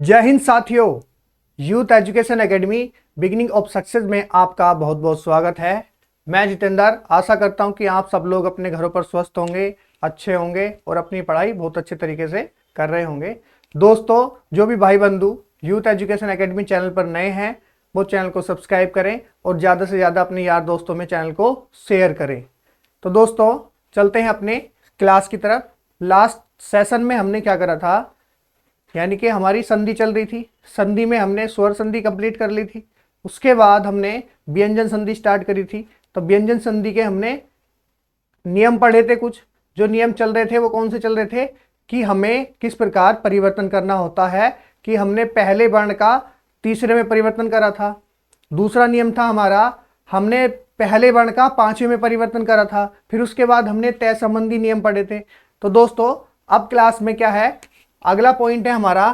जय हिंद साथियों। Youth education academy beginning of success में आपका बहुत बहुत स्वागत है। मैं जितेंद्र आशा करता हूं कि आप सब लोग अपने घरों पर स्वस्थ होंगे, अच्छे होंगे और अपनी पढ़ाई बहुत अच्छे तरीके से कर रहे होंगे। दोस्तों, जो भी भाई बंधु यूथ एजुकेशन एकेडमी चैनल पर नए हैं वो चैनल को सब्सक्राइब करें और ज़्यादा से ज़्यादा अपने यार दोस्तों में चैनल को शेयर करें। तो दोस्तों, चलते हैं अपने क्लास की तरफ। लास्ट सेशन में हमने क्या करा था, यानी कि हमारी संधि चल रही थी। संधि में हमने स्वर संधि कंप्लीट कर ली थी। उसके बाद हमने व्यंजन संधि स्टार्ट करी थी। तो व्यंजन संधि के हमने नियम पढ़े थे। कुछ जो नियम चल रहे थे वो कौन से चल रहे थे कि हमें किस प्रकार परिवर्तन करना होता है। कि हमने पहले वर्ण का तीसरे में परिवर्तन करा था। दूसरा नियम था हमारा, हमने पहले वर्ण का पांचवें में परिवर्तन करा था। फिर उसके बाद हमने तय संबंधी नियम पढ़े थे। तो दोस्तों, अब क्लास में क्या है, अगला पॉइंट है हमारा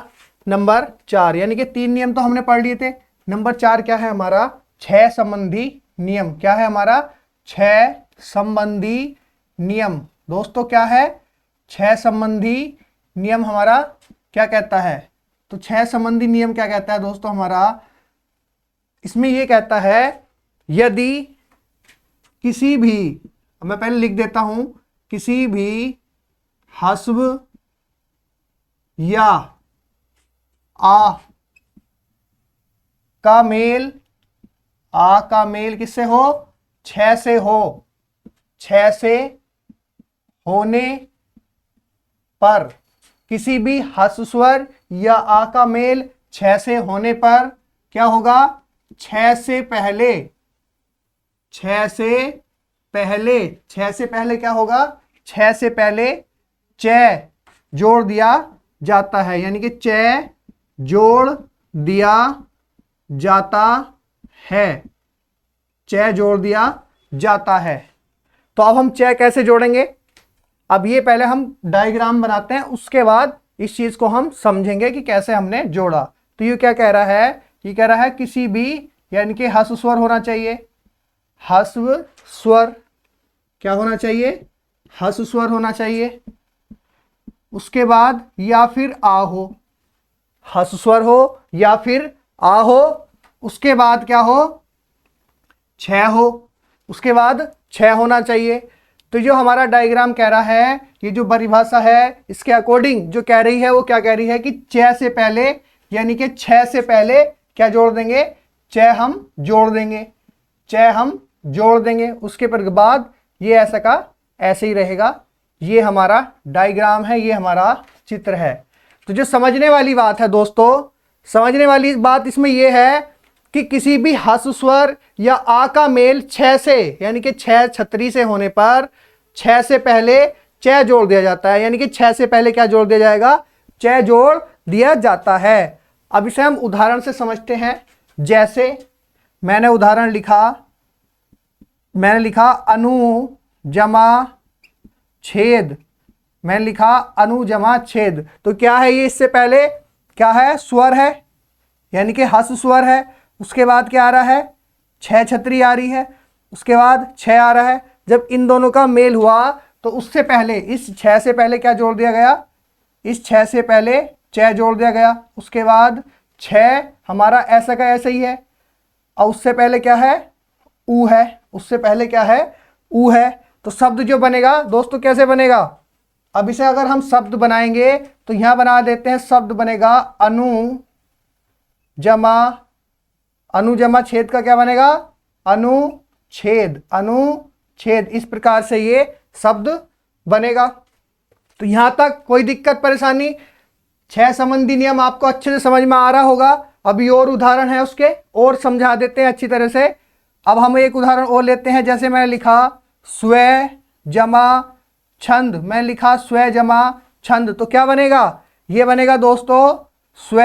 नंबर 4, यानी कि 3 नियम तो हमने पढ़ लिए थे। नंबर 4 क्या है हमारा, 6 संबंधी नियम। क्या है हमारा, 6 संबंधी नियम। दोस्तों क्या है, 6 संबंधी नियम हमारा क्या कहता है। तो 6 संबंधी नियम क्या कहता है दोस्तों हमारा, इसमें ये कहता है यदि किसी भी, मैं पहले लिख देता हूं, किसी भी हस्व या आ का मेल, आ का मेल किससे हो, 6 से हो, 6 से होने पर, किसी भी ह्रस्व स्वर या आ का मेल 6 से होने पर क्या होगा, 6 से पहले, 6 से पहले, 6 से पहले क्या होगा, 6 से पहले च जोड़ दिया जाता है। यानी कि च जोड़ दिया जाता है, च जोड़ दिया जाता है। तो अब हम च कैसे जोड़ेंगे, अब ये पहले हम डायग्राम बनाते हैं, उसके बाद इस चीज को हम समझेंगे कि कैसे हमने जोड़ा। तो ये क्या कह रहा है, ये कह रहा है किसी भी, यानी कि ह्रस्व स्वर होना चाहिए, ह्रस्व स्वर क्या होना चाहिए, ह्रस्व स्वर होना चाहिए। उसके बाद या फिर आ हो, ह्रस्व स्वर हो या फिर आ हो। उसके बाद क्या हो, 6 हो, उसके बाद 6 होना चाहिए। तो जो हमारा डायग्राम कह रहा है, ये जो परिभाषा है इसके अकॉर्डिंग जो कह रही है वो क्या कह रही है कि 6 से पहले, यानी कि 6 से पहले क्या जोड़ देंगे, च हम जोड़ देंगे, च हम जोड़ देंगे। उसके बाद ये ऐसा का ऐसे ही रहेगा। ये हमारा डायग्राम है, ये हमारा चित्र है। तो जो समझने वाली बात है दोस्तों, समझने वाली बात इसमें यह है कि किसी भी ह्रस्व स्वर या आ का मेल 6 से, यानी कि 6 छतरी से होने पर 6 से पहले च जोड़ दिया जाता है। यानी कि 6 से पहले क्या जोड़ दिया जाएगा, च जोड़ दिया जाता है। अब इसे हम उदाहरण से समझते हैं। जैसे मैंने उदाहरण लिखा, मैंने लिखा अनु जमा छेद, मैंने लिखा अनु जमा छेद। तो क्या है ये, इससे पहले क्या है, स्वर है, यानी कि ह्रस्व स्वर है। उसके बाद क्या आ रहा है, 6 छतरी आ रही है, उसके बाद 6 आ रहा है। जब इन दोनों का मेल हुआ तो उससे पहले, इस 6 से पहले क्या जोड़ दिया गया, इस 6 से पहले च जोड़ दिया गया। उसके बाद 6 हमारा ऐसा का ऐसा ही है, और उससे पहले क्या है, ऊ है, उससे पहले क्या है, ऊ है। तो शब्द जो बनेगा दोस्तों कैसे बनेगा, अब इसे अगर हम शब्द बनाएंगे तो यहां बना देते हैं, शब्द बनेगा अनु जमा, अनु जमा छेद का क्या बनेगा, अनुच्छेद, अनुच्छेद। इस प्रकार से ये शब्द बनेगा। तो यहां तक कोई दिक्कत परेशानी, 6 संबंधी नियम आपको अच्छे से समझ में आ रहा होगा। अभी और उदाहरण है उसके, और समझा देते हैं अच्छी तरह से। अब हम एक उदाहरण और लेते हैं। जैसे मैंने लिखा स्व जमा छंद, मैं लिखा स्व जमा छंद, तो क्या बनेगा, ये बनेगा दोस्तों स्व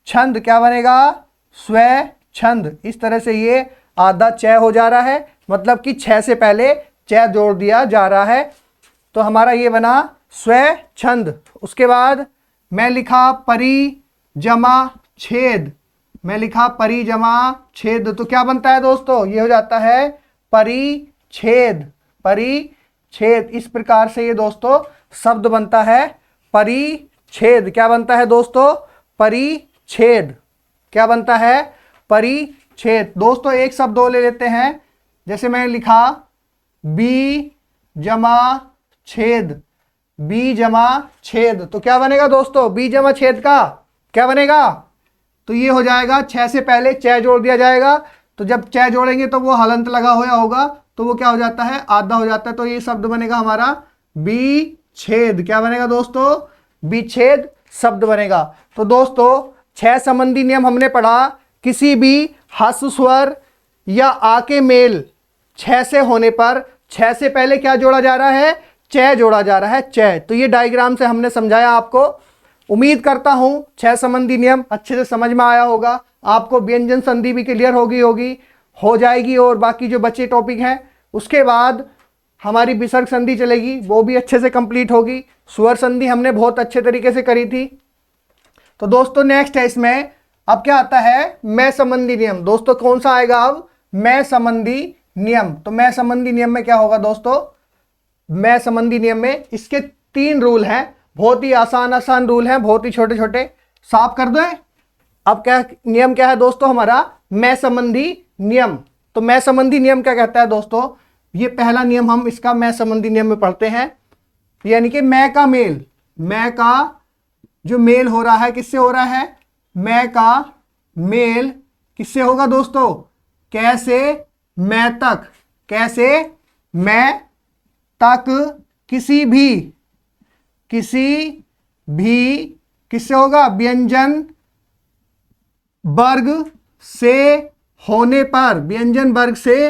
छंद। क्या बनेगा, स्व छंद। इस तरह से ये आधा च हो जा रहा है, मतलब कि 6 से पहले च जोड़ दिया जा रहा है। तो हमारा ये बना स्व छंद। उसके बाद मैं लिखा परि जमा छेद, मैं लिखा परि जमा छेद, तो क्या बनता है दोस्तों, ये हो जाता है परिच्छेद, परिच्छेद। इस प्रकार से ये दोस्तों शब्द बनता है परिच्छेद। क्या बनता है दोस्तों, परिच्छेद। क्या बनता है? परिच्छेद। दोस्तों एक शब्द और ले लेते हैं, जैसे मैंने लिखा बी जमा छेद, बी जमा छेद, तो क्या बनेगा दोस्तों? बी जमा छेद का क्या बनेगा? तो ये हो जाएगा 6 से पहले च जोड़ दिया जाएगा, तो जब च जोड़ेंगे तो वो हलंत लगा हुआ होगा, तो वो क्या हो जाता है? आधा हो जाता है। तो ये शब्द बनेगा हमारा विच्छेद। क्या बनेगा दोस्तों? विच्छेद शब्द बनेगा। तो दोस्तों 6 संबंधी नियम हमने पढ़ा। किसी भी ह्रस्व स्वर या आ के मेल 6 से होने पर 6 से पहले क्या जोड़ा जा रहा है? च जोड़ा जा रहा है, च। तो ये डायग्राम से हमने समझाया आपको। उम्मीद करता हूं 6 संबंधी नियम अच्छे से समझ में आया होगा। आपको व्यंजन संधि भी क्लियर हो जाएगी, और बाकी जो बचे टॉपिक हैं उसके बाद हमारी विसर्ग संधि चलेगी, वो भी अच्छे से कंप्लीट होगी। स्वर संधि हमने बहुत अच्छे तरीके से करी थी। तो दोस्तों नेक्स्ट है इसमें, अब क्या आता है? मैं संबंधी नियम। दोस्तों कौन सा आएगा अब? मैं संबंधी नियम। तो मैं संबंधी नियम में क्या होगा दोस्तों? मैं संबंधी नियम में इसके 3 रूल हैं, बहुत ही आसान रूल हैं, बहुत ही छोटे छोटे। साफ कर दो। अब क्या नियम क्या है दोस्तों हमारा? मैं संबंधी नियम। तो मैं संबंधी नियम क्या कहता है दोस्तों? ये पहला नियम हम इसका मैं संबंधी नियम में पढ़ते हैं, यानी कि मैं का मेल, मैं का जो मेल हो रहा है किससे हो रहा है? मैं का मेल किससे होगा दोस्तों? कैसे मैं तक, कैसे मैं तक किसी भी किससे होगा? व्यंजन वर्ग से होने पर, व्यंजन वर्ग से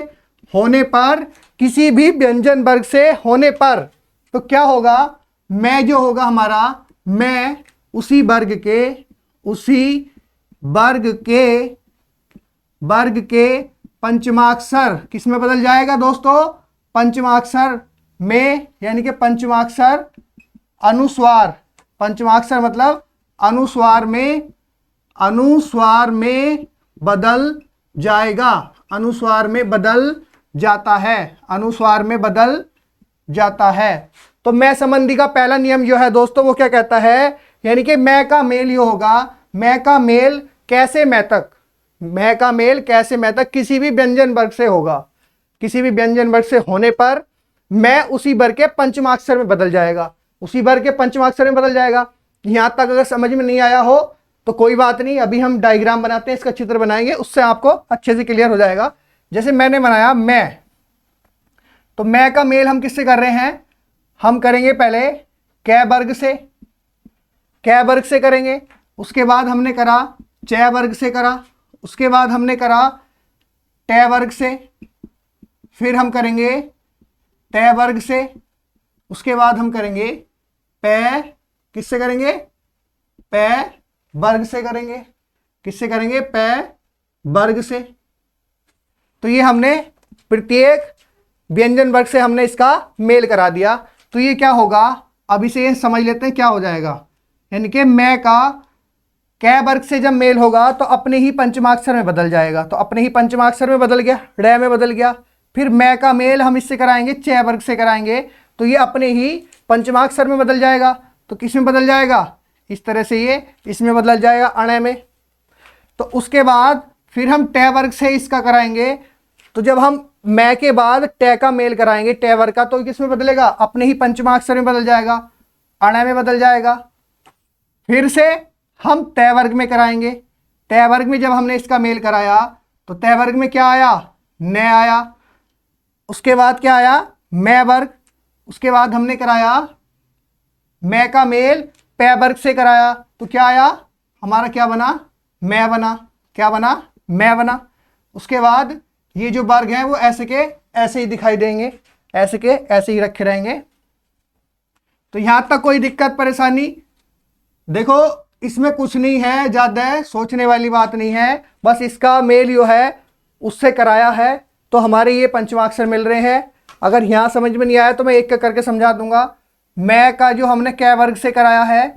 होने पर, किसी भी व्यंजन वर्ग से होने पर। तो क्या होगा? मैं जो होगा हमारा, मैं उसी वर्ग के पंचमाक्षर किस में बदल जाएगा दोस्तों? पंचमाक्षर में, यानी कि पंचमाक्षर अनुस्वार, पंचमाक्षर मतलब अनुस्वार में बदल जाएगा, अनुस्वार में बदल जाता है, अनुस्वार में बदल जाता है। तो मैं संबंधी का पहला नियम जो है दोस्तों वो क्या कहता है? यानी कि मैं का मेल ये होगा, मैं का मेल कैसे मैं तक, मैं का मेल कैसे मैं तक किसी भी व्यंजन वर्ग से होगा, किसी भी व्यंजन वर्ग से होने पर मैं उसी वर्ग के पंचमाक्षर में बदल जाएगा, उसी वर्ग के पंचमाक्षर में बदल जाएगा। यहां तक अगर समझ में नहीं आया हो तो कोई बात नहीं, अभी हम डायग्राम बनाते हैं, इसका चित्र बनाएंगे, उससे आपको अच्छे से क्लियर हो जाएगा। जैसे मैंने बनाया मैं, तो मैं का मेल हम किससे कर रहे हैं? हम करेंगे पहले कै वर्ग से, कै वर्ग से करेंगे, उसके बाद हमने करा च वर्ग से करा, उसके बाद हमने करा ट वर्ग से, फिर हम करेंगे ट वर्ग से, उसके बाद हम करेंगे पै, किससे करेंगे? पै वर्ग से करेंगे, किससे करेंगे? पै वर्ग से। तो ये हमने प्रत्येक व्यंजन वर्ग से हमने इसका मेल करा दिया। तो ये क्या होगा? अब इसे समझ लेते हैं क्या हो जाएगा। यानी कि मैं का कै वर्ग से जब मेल होगा तो अपने ही पंचमाक्षर में बदल जाएगा, तो अपने ही पंचमाक्षर में बदल गया, ड़ में बदल गया। फिर मैं का मेल हम इससे कराएंगे च वर्ग से कराएंगे, तो ये अपने ही पंचमाक्षर में बदल जाएगा। तो किस में बदल जाएगा? इस तरह से ये इसमें बदल जाएगा, अण में। तो उसके बाद फिर हम ट वर्ग से इसका कराएंगे, तो जब हम मैं के बाद ट का मेल कराएंगे ट वर्ग का, तो किस में बदलेगा? अपने ही पंचमाक्षर में बदल जाएगा, अण में बदल जाएगा। फिर से हम ट वर्ग में कराएंगे, ट वर्ग में जब हमने इसका मेल कराया तो ट वर्ग में क्या आया? न आया। उसके बाद क्या आया? मैं वर्ग। उसके बाद हमने कराया मैं का मेल पै वर्ग से कराया, तो क्या आया? हमारा क्या बना? मैं बना। क्या बना? मैं बना। उसके बाद ये जो वर्ग हैं वो ऐसे के ऐसे ही दिखाई देंगे, ऐसे के ऐसे ही रखे रहेंगे। तो यहां तक कोई दिक्कत परेशानी? देखो इसमें कुछ नहीं है, ज्यादा सोचने वाली बात नहीं है, बस इसका मेल जो है उससे कराया है तो हमारे ये पंचमाक्षर मिल रहे हैं। अगर यहां समझ में नहीं आया तो मैं एक एक करके समझा दूंगा। मैं का जो हमने कै वर्ग से कराया है,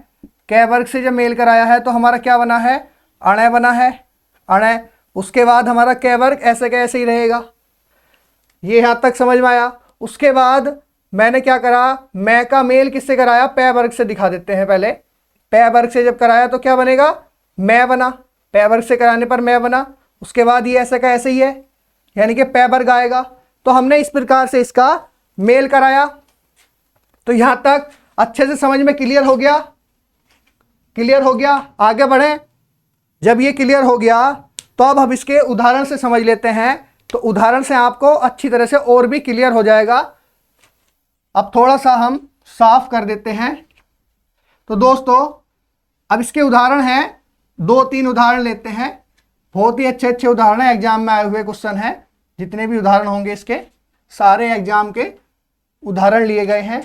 कै वर्ग से जब मेल कराया है तो हमारा क्या बना है? अण बना है, अण। उसके बाद हमारा कै वर्ग ऐसे का ऐसे ही रहेगा। ये यहां तक समझ में आया? उसके बाद मैंने क्या करा? मैं का मेल किससे कराया? पै वर्ग से दिखा देते हैं पहले। पै वर्ग से जब कराया तो क्या बनेगा? मैं बना, पै वर्ग से कराने पर मैं बना। उसके बाद ये ऐसे का ऐसे ही है, यानी कि पै वर्ग आएगा। तो हमने इस प्रकार से इसका मेल कराया। तो यहां तक अच्छे से समझ में क्लियर हो गया? क्लियर हो गया? आगे बढ़ें। जब ये क्लियर हो गया तो अब हम इसके उदाहरण से समझ लेते हैं। तो उदाहरण से आपको अच्छी तरह से और भी क्लियर हो जाएगा। अब थोड़ा सा हम साफ कर देते हैं। तो दोस्तों अब इसके उदाहरण हैं, 2-3 उदाहरण लेते हैं। बहुत ही अच्छे अच्छे उदाहरण हैं, एग्जाम में आए हुए क्वेश्चन हैं। जितने भी उदाहरण होंगे इसके सारे एग्जाम के उदाहरण लिए गए हैं।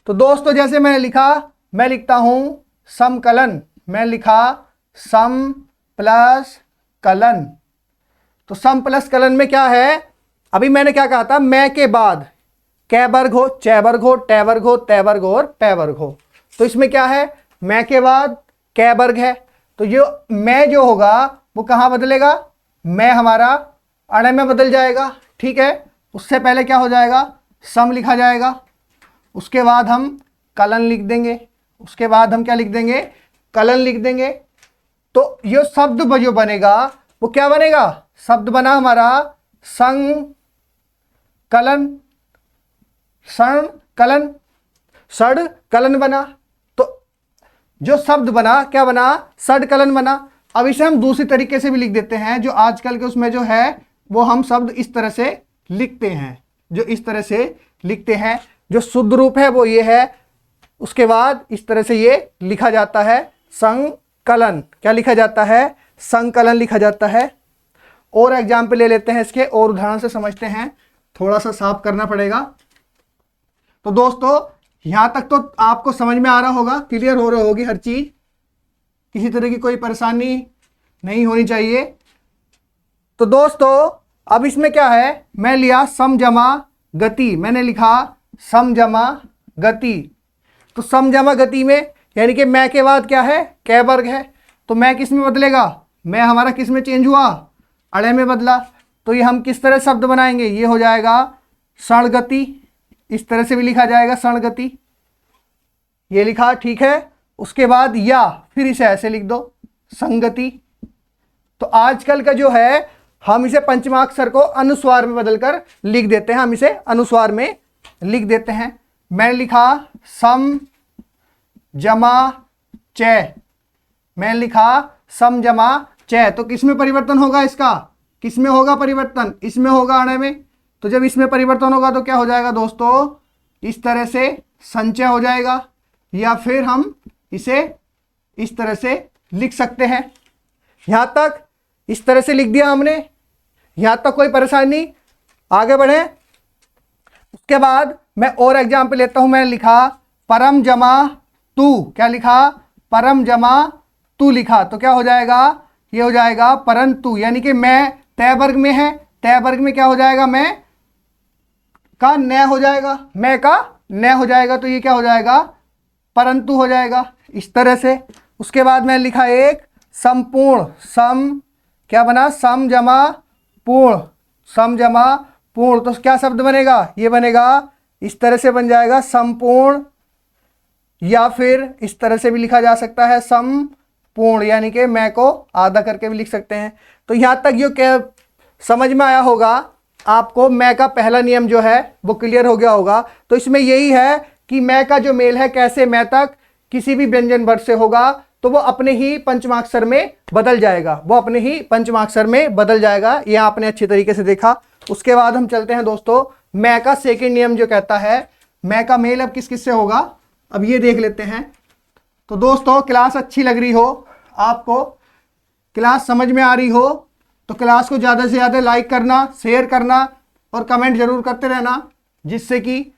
तो दोस्तों जैसे मैंने लिखा, मैं लिखता हूं समकलन। मैं लिखा सम प्लस कलन। तो सम प्लस कलन में क्या है, अभी मैंने क्या कहा था, मैं के बाद कै वर्ग हो, चै वर्ग हो, टै वर्ग हो, तै वर्ग हो और पै वर्ग हो। तो इसमें क्या है, मैं के बाद कै वर्ग है। तो ये मैं जो होगा वो कहाँ बदलेगा, मैं हमारा अणे में बदल जाएगा। ठीक है, उससे पहले क्या हो जाएगा, सम लिखा जाएगा। उसके बाद हम कलन लिख देंगे। उसके बाद हम क्या लिख देंगे, कलन लिख देंगे। तो ये शब्द जो बनेगा वो क्या बनेगा, शब्द बना हमारा संकलन, कलन, षड कलन बना। तो जो शब्द बना क्या बना, षड कलन बना। अब इसे हम दूसरी तरीके से भी लिख देते हैं। जो आजकल के उसमें जो है वो हम शब्द इस तरह से लिखते हैं, जो इस तरह से लिखते हैं। जो शुद्ध रूप है वो ये है। उसके बाद इस तरह से ये लिखा जाता है संकलन। क्या लिखा जाता है, संकलन लिखा जाता है। और एग्जाम्पल ले लेते हैं इसके, और उदाहरण से समझते हैं। थोड़ा सा साफ करना पड़ेगा। तो दोस्तों यहां तक तो आपको समझ में आ रहा होगा, क्लियर हो रही होगी हर चीज, किसी तरह की कोई परेशानी नहीं होनी चाहिए। तो दोस्तों अब इसमें क्या है, मैं लिया सम जमा गति। मैंने लिखा सम जमा गति। तो सम जमा गति में यानी कि मैं के बाद क्या है, कै वर्ग है। तो मैं किस में बदलेगा, मैं हमारा किस में चेंज हुआ, अड़े में बदला। तो ये हम किस तरह शब्द बनाएंगे, ये हो जाएगा क्षण गति। इस तरह से भी लिखा जाएगा क्षण गति, ये लिखा। ठीक है, उसके बाद या फिर इसे ऐसे लिख दो संगति। तो आजकल का जो है हम इसे पंचमाक्षर को अनुस्वार में बदलकर लिख देते हैं। हम इसे अनुस्वार में लिख देते हैं। मैं लिखा सम जमा चै। मैं लिखा सम जमा चै। तो किस में परिवर्तन होगा इसका, किस में होगा परिवर्तन, इसमें होगा अणे में। तो जब इसमें परिवर्तन होगा तो क्या हो जाएगा दोस्तों, इस तरह से संचय हो जाएगा। या फिर हम इसे इस तरह से लिख सकते हैं। यहां तक इस तरह से लिख दिया हमने, यहां तक कोई परेशानी, आगे बढ़े। उसके बाद मैं और एग्जाम्पल लेता हूं। मैंने लिखा परम जमा तू। क्या लिखा, परम जमा तू लिखा। तो क्या हो जाएगा, ये हो जाएगा परंतु, यानी कि मैं तय वर्ग में है। तय वर्ग में क्या हो जाएगा, मैं का न हो जाएगा, मैं का न हो जाएगा। तो ये क्या हो जाएगा, परंतु हो जाएगा इस तरह से। उसके बाद मैं लिखा एक संपूर्ण। सम क्या बना, सम जमा पूर्ण, सम जमा पूर्ण। तो क्या शब्द बनेगा, ये बनेगा इस तरह से बन जाएगा संपूर्ण। या फिर इस तरह से भी लिखा जा सकता है संपूर्ण, यानी कि मैं को आधा करके भी लिख सकते हैं। तो यहां तक ये क्या समझ में आया होगा आपको, मैं का पहला नियम जो है वो क्लियर हो गया होगा। तो इसमें यही है कि मैं का जो मेल है कैसे मैं तक किसी भी व्यंजन वर्ग से होगा तो वो अपने ही पंचमाक्षर में बदल जाएगा, वो अपने ही पंचमाक्षर में बदल जाएगा। ये आपने अच्छी तरीके से देखा। उसके बाद हम चलते हैं दोस्तों, मैं का सेकंड नियम जो कहता है मैं का मेल अब किस किस से होगा, अब ये देख लेते हैं। तो दोस्तों क्लास अच्छी लग रही हो आपको, क्लास समझ में आ रही हो तो क्लास को ज़्यादा से ज़्यादा लाइक करना, शेयर करना और कमेंट जरूर करते रहना, जिससे कि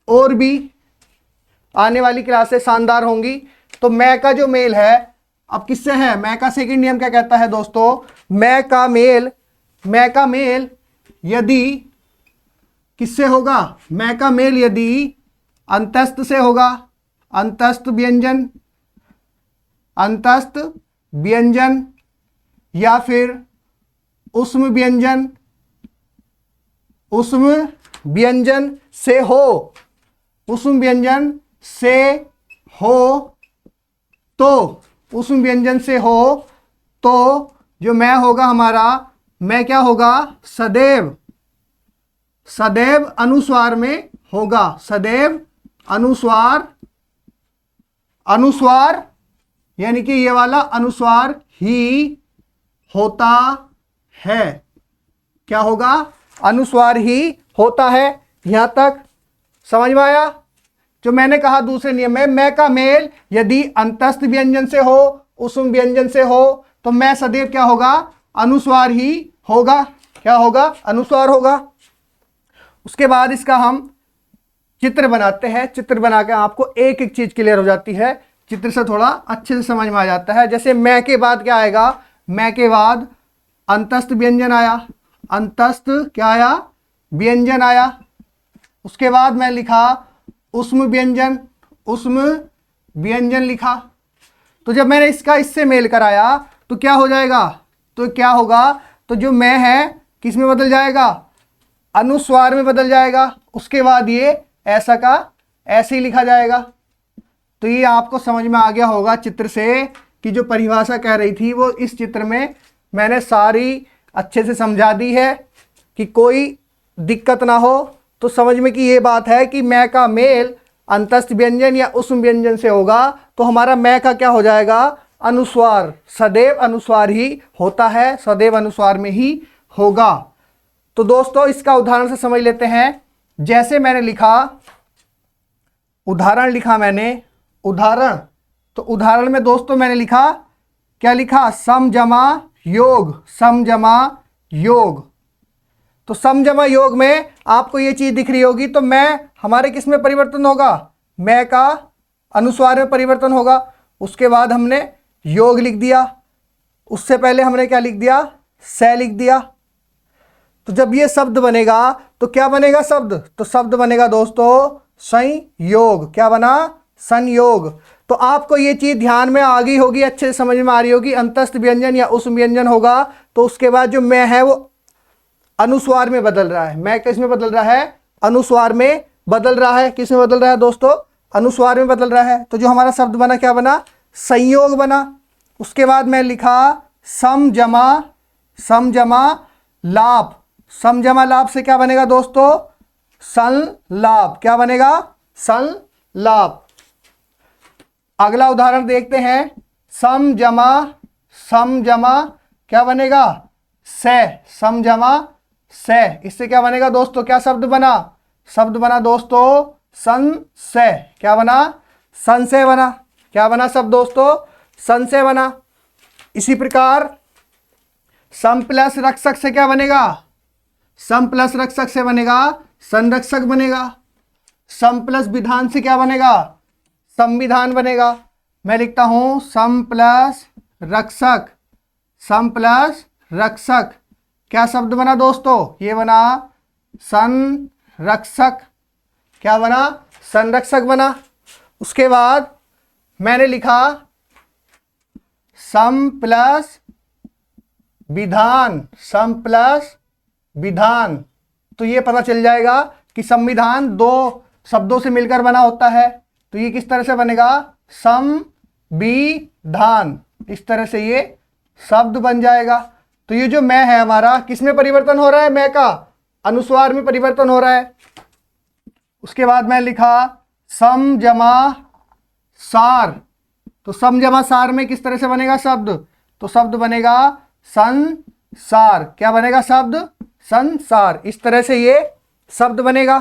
और भी आने वाली क्लासेस शानदार होंगी। तो मैं का जो मेल है अब किससे है, मैं का सेकंड नियम क्या कहता है दोस्तों, मैं का मेल यदि किससे होगा, मैं का मेल यदि अंतस्थ से होगा, अंतस्थ व्यंजन या फिर उष्म व्यंजन से हो, उष्म व्यंजन से हो तो उष्म व्यंजन से हो तो जो मैं होगा हमारा, मैं क्या होगा, सदैव, सदैव अनुस्वार में होगा, सदैव अनुस्वार, अनुस्वार यानी कि ये वाला अनुस्वार ही होता है। क्या होगा, अनुस्वार ही होता है। यहां तक समझ में आया। जो मैंने कहा दूसरे नियम में, मैं का मेल यदि अंतस्थ व्यंजन से हो, उष्म व्यंजन से हो, तो मैं सदैव क्या होगा, अनुस्वार ही होगा। क्या होगा, अनुस्वार होगा। उसके बाद इसका हम चित्र बनाते हैं। चित्र बनाकर आपको एक एक चीज क्लियर हो जाती है, चित्र से थोड़ा अच्छे से समझ में आ जाता है। जैसे मैं के बाद क्या आएगा, मैं के बाद अंतस्थ व्यंजन आया, अंतस्थ क्या आया, व्यंजन आया। उसके बाद मैं लिखा उष्म व्यंजन, उष्म व्यंजन लिखा। तो जब मैंने इसका इससे मेल कराया तो क्या हो जाएगा, तो क्या होगा, तो जो मैं है किस में बदल जाएगा, अनुस्वार में बदल जाएगा। उसके बाद ये ऐसा का ऐसे ही लिखा जाएगा। तो ये आपको समझ में आ गया होगा चित्र से कि जो परिभाषा कह रही थी वो इस चित्र में मैंने सारी अच्छे से समझा दी है कि कोई दिक्कत ना हो। तो समझ में कि ये बात है कि मैं का मेल अंतस्थ व्यंजन या उष्म व्यंजन से होगा तो हमारा मैं का क्या हो जाएगा, अनुस्वार, सदैव अनुस्वार ही होता है, सदैव अनुस्वार में ही होगा। तो दोस्तों इसका उदाहरण से समझ लेते हैं। जैसे मैंने लिखा, उदाहरण लिखा मैंने, उदाहरण, तो उदाहरण में दोस्तों मैंने लिखा, क्या लिखा, सम जमा योग, सम जमा योग। तो सम जमा योग में आपको ये चीज दिख रही होगी। तो मैं हमारे किस में परिवर्तन होगा, मैं का अनुस्वार में परिवर्तन होगा। उसके बाद हमने योग लिख दिया, उससे पहले हमने क्या लिख दिया, से लिख दिया। तो जब ये शब्द बनेगा तो क्या बनेगा शब्द, तो शब्द बनेगा दोस्तों संयोग। क्या बना, संयोग। तो आपको ये चीज ध्यान में आ गई होगी, अच्छे से समझ में आ रही होगी। अंतस्थ व्यंजन या उष्म व्यंजन होगा तो उसके बाद जो मैं है वो अनुस्वार में बदल रहा है। मैं किस में बदल रहा है, अनुस्वार में बदल रहा है। किस में बदल रहा है दोस्तों, अनुस्वार में बदल रहा है। तो जो हमारा शब्द बना क्या बना, संयोग बना। उसके बाद मैं लिखा सम जमा, सम जमा लाभ। सम जमा लाभ से क्या बनेगा दोस्तों, संलाभ। क्या बनेगा, संलाभ। अगला उदाहरण देखते हैं, सम जमा, सम जमा क्या बनेगा, से, सम जमा से। इससे क्या बनेगा दोस्तों, क्या शब्द बना, शब्द बना दोस्तों संशय। क्या बना, संशय बना। क्या बना शब्द दोस्तों, संशय बना। इसी प्रकार सम प्लस रक्षक से क्या बनेगा, सम प्लस रक्षक से बनेगा संरक्षक बनेगा। सम प्लस विधान से क्या बनेगा, संविधान बनेगा। मैं लिखता हूं सम प्लस रक्षक, सम प्लस रक्षक। क्या शब्द बना दोस्तों, ये बना संरक्षक। क्या बना, संरक्षक बना। उसके बाद मैंने लिखा सम प्लस विधान, सम प्लस विधान। तो ये पता चल जाएगा कि संविधान दो शब्दों से मिलकर बना होता है। तो ये किस तरह से बनेगा, संविधान। इस तरह से ये शब्द बन जाएगा। तो ये जो मैं है हमारा किस में परिवर्तन हो रहा है, मैं का अनुस्वार में परिवर्तन हो रहा है। उसके बाद मैं लिखा सम जमा सार। तो सम जमा सार में किस तरह से बनेगा शब्द, तो शब्द बनेगा संसार। क्या बनेगा शब्द, संसार। इस तरह से ये शब्द बनेगा।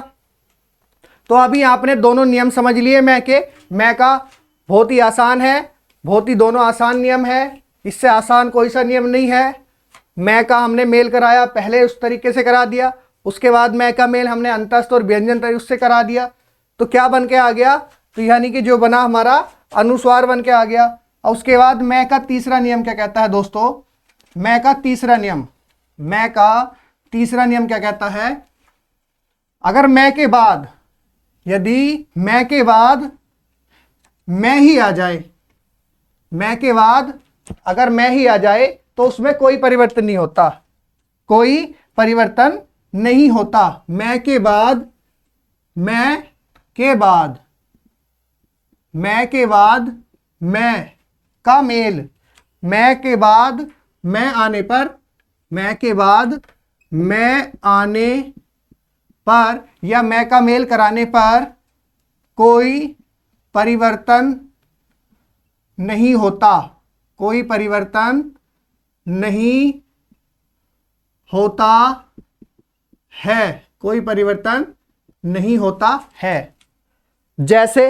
तो अभी आपने दोनों नियम समझ लिए मैं के। मैं का बहुत ही आसान है, बहुत ही दोनों आसान नियम है, इससे आसान कोई सा नियम नहीं है। मैं का हमने मेल कराया, पहले उस तरीके से करा दिया। उसके बाद मैं का मेल हमने अंतस्थ और व्यंजन तरीके उससे करा दिया। तो क्या बन के आ गया, तो यानी कि जो बना हमारा अनुस्वार बन के आ गया। और उसके बाद मैं का तीसरा नियम क्या कहता है दोस्तों, मैं का तीसरा नियम, मैं का तीसरा नियम क्या कहता है, अगर मैं के बाद, यदि मैं के बाद मैं ही आ जाए, मैं के बाद अगर मैं ही आ जाए तो उसमें कोई परिवर्तन नहीं होता, कोई परिवर्तन नहीं होता। मैं के बाद, मैं के बाद, मैं के बाद मैं का मेल, मैं के बाद मैं आने पर, मैं के बाद मैं आने पर या मैं का मेल कराने पर कोई परिवर्तन नहीं होता, कोई परिवर्तन नहीं होता है, कोई परिवर्तन नहीं होता है। जैसे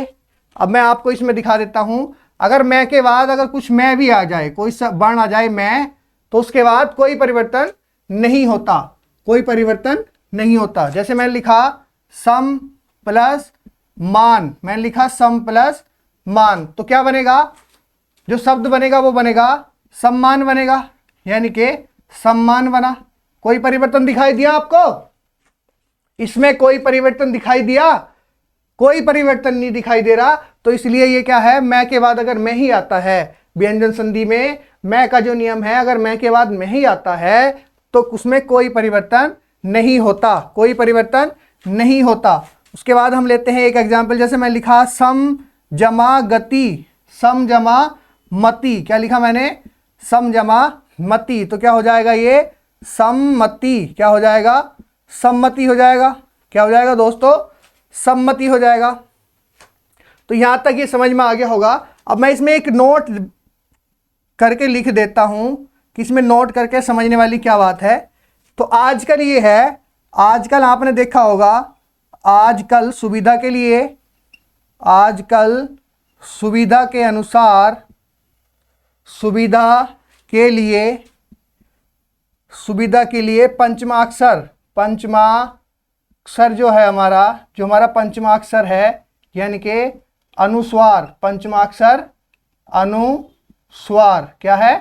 अब मैं आपको इसमें दिखा देता हूं, अगर मैं के बाद अगर कुछ मैं भी आ जाए, कोई वर्ण आ जाए मैं, तो उसके बाद कोई परिवर्तन नहीं होता, कोई परिवर्तन नहीं होता। जैसे मैंने लिखा सम प्लस मान, मैंने लिखा सम प्लस मान, तो क्या बनेगा, जो शब्द बनेगा वो बनेगा सम्मान बनेगा, यानी कि सम्मान बना। कोई परिवर्तन दिखाई दिया आपको, इसमें कोई परिवर्तन दिखाई दिया, कोई परिवर्तन नहीं दिखाई दे रहा, तो इसलिए ये क्या है, मैं के बाद अगर मैं ही आता है, व्यंजन संधि में मैं का जो नियम है, अगर मैं के बाद मैं ही आता है तो उसमें कोई परिवर्तन नहीं होता, कोई परिवर्तन नहीं होता। उसके बाद हम लेते हैं एक एग्जाम्पल, जैसे मैं लिखा सम जमा गति, सम जमा मति, क्या लिखा मैंने, सम जमा मति, तो क्या हो जाएगा ये सम्मति, क्या हो जाएगा, सम्मति हो जाएगा, क्या हो जाएगा दोस्तों, सम्मति हो जाएगा। तो यहां तक ये समझ में आ गया होगा। अब मैं इसमें एक नोट करके लिख देता हूं कि इसमें नोट करके समझने वाली क्या बात है। तो आजकल ये है, आजकल आपने देखा होगा, आजकल सुविधा के लिए, आजकल सुविधा के अनुसार, सुविधा के लिए पंचमाक्षर, पंचमाक्षर जो है हमारा, जो हमारा पंचमाक्षर है, यानी कि अनुस्वार, पंचमाक्षर अनुस्वार, क्या है,